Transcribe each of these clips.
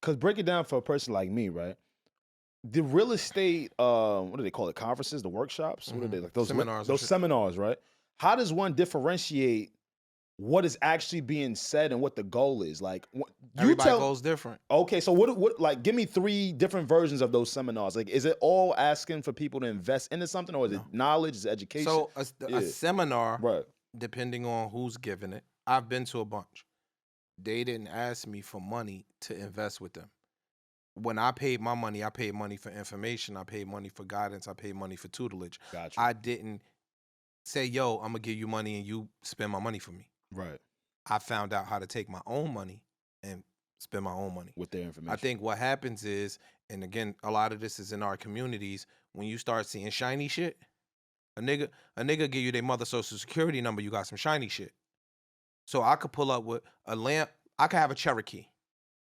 because break it down for a person like me, right? The real estate, what do they call it? Conferences, the workshops? What are they like? Those Seminars and those shit. seminars, right? How does one differentiate what is actually being said and what the goal is? Like, Everybody goes different. Okay, so what? Like, give me 3 different versions of those seminars. Like, is it all asking for people to invest into something, or is it knowledge, is it education? So a seminar, right? Depending on who's giving it, I've been to a bunch. They didn't ask me for money to invest with them. When I paid my money, I paid money for information. I paid money for guidance. I paid money for tutelage. Gotcha. I didn't say, yo, I'm going to give you money and you spend my money for me. Right. I found out how to take my own money and spend my own money. With their information. I think what happens is, and again, a lot of this is in our communities, when you start seeing shiny shit, a nigga give you their mother's social security number, you got some shiny shit. So I could pull up with a lamp, I could have a Cherokee,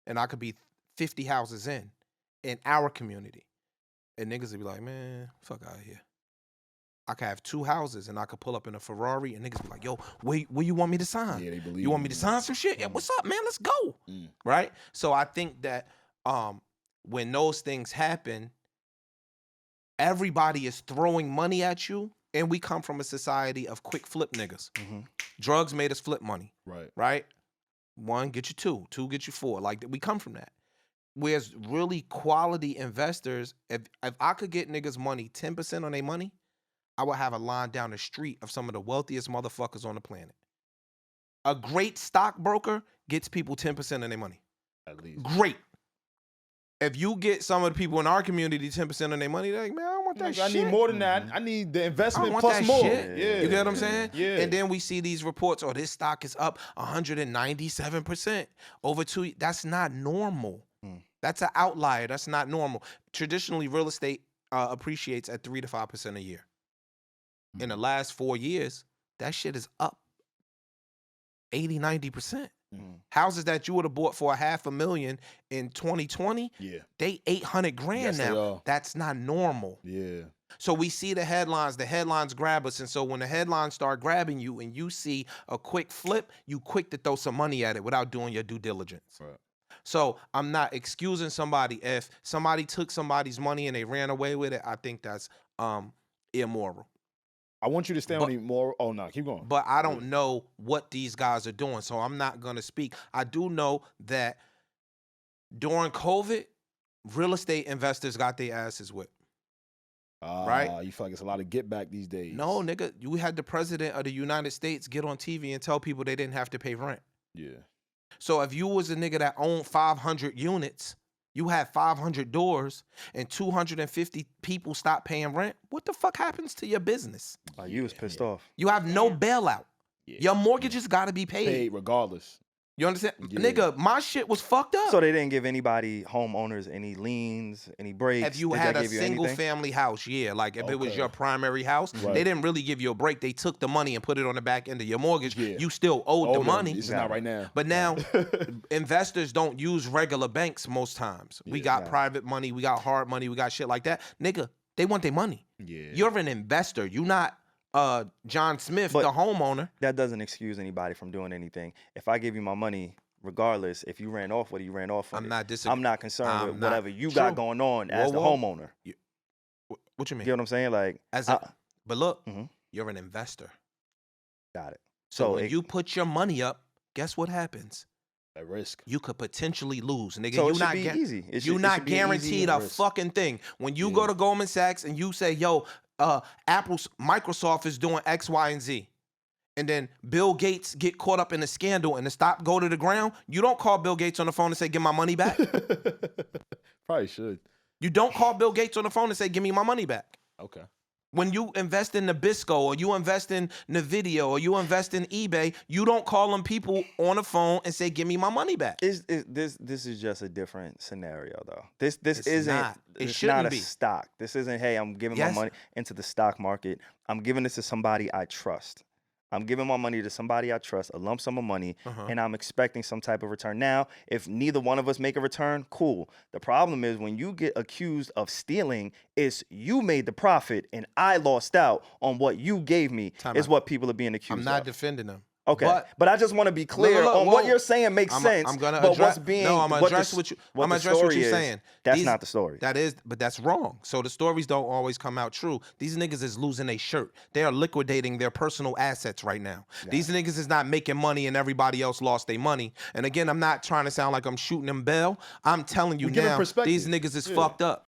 and I could be 50 houses in our community. And niggas would be like, man, fuck out of here. I could have 2 houses and I could pull up in a Ferrari and niggas be like, yo, where you want me to sign? Yeah, they believe you want me to sign some shit? Yeah, what's up, man? Let's go. Right? So I think that when those things happen, everybody is throwing money at you, and we come from a society of quick flip niggas. Drugs made us flip money. Right? 1 get you 2, 2 get you 4. Like, we come from that. Whereas really quality investors, if I could get niggas money, 10% on their money, I would have a line down the street of some of the wealthiest motherfuckers on the planet. A great stockbroker gets people 10% of their money. At least. Great. If you get some of the people in our community 10% of their money, they're like, man, I don't want that shit. I need more than that. I need the investment want plus that more. shit. Yeah. You get what I'm saying? Yeah. And then we see these reports, oh, this stock is up 197% over 2 years. That's not normal. That's an outlier. That's not normal. Traditionally, real estate appreciates at 3 to 5% a year. In the last 4 years, that shit is up 80, 90%. Houses that you would have bought for $500,000 in 2020, they 800 grand now. That's not normal. Yeah. So we see the headlines grab us. And so when the headlines start grabbing you and you see a quick flip, you quick to throw some money at it without doing your due diligence. Right. So I'm not excusing somebody. If somebody took somebody's money and they ran away with it, I think that's immoral. I want you to stay on the more. Oh, no, keep going. But I don't know what these guys are doing, so I'm not going to speak. I do know that during COVID, real estate investors got their asses whipped. Right? You feel like it's a lot of get back these days. No, nigga. You had the president of the United States get on TV and tell people they didn't have to pay rent. Yeah. So if you was a nigga that owned 500 units, you had 500 doors, and 250 people stopped paying rent, what the fuck happens to your business? You was pissed off. You have no bailout. Your mortgages got to be paid. Paid regardless. You understand? Nigga, my shit was fucked up. So they didn't give anybody, homeowners, any liens, any breaks? If you had a single family house, like if it was your primary house, they didn't really give you a break. They took the money and put it on the back end of your mortgage. You still owed the money. It's not right now. But now, investors don't use regular banks most times. We got private money, we got hard money, we got shit like that. Nigga, they want their money. You're an investor. You're not John Smith, the homeowner. That doesn't excuse anybody from doing anything. If I give you my money, regardless, if you ran off, what you ran off with, I'm not concerned with whatever you got going on as the homeowner. What you mean? You know what I'm saying? Like, but look, you're an investor. Got it. So when you put your money up, guess what happens? At risk. You could potentially lose, nigga. So you're not easy. You're not guaranteed a fucking thing. When you go to Goldman Sachs and you say, yo, Microsoft is doing X, Y, and Z, and then Bill Gates get caught up in a scandal and the stock go to the ground, you don't call Bill Gates on the phone and say, give my money back. Probably should. You don't call Bill Gates on the phone and say, give me my money back. Okay. When you invest in Nabisco or you invest in NVIDIA or you invest in eBay, you don't call them people on the phone and say, give me my money back. This is just a different scenario, though. This isn't not a stock. This isn't, hey, I'm giving my money into the stock market. I'm giving this to somebody I trust. I'm giving my money to somebody I trust, a lump sum of money, and I'm expecting some type of return. Now, if neither one of us make a return, cool. The problem is when you get accused of stealing, it's you made the profit and I lost out on what you gave me, is what people are being accused of. I'm not defending them. Okay, but I just want to be clear on what you're saying makes sense. I'm gonna but address. what's being No, I'm gonna address what you're is, saying. That's not the story. But that's wrong. So the stories don't always come out true. These niggas is losing a shirt. They are liquidating their personal assets right now. These niggas is not making money, and everybody else lost their money. And again, I'm not trying to sound like I'm shooting them bail. I'm telling you now, these niggas is fucked up.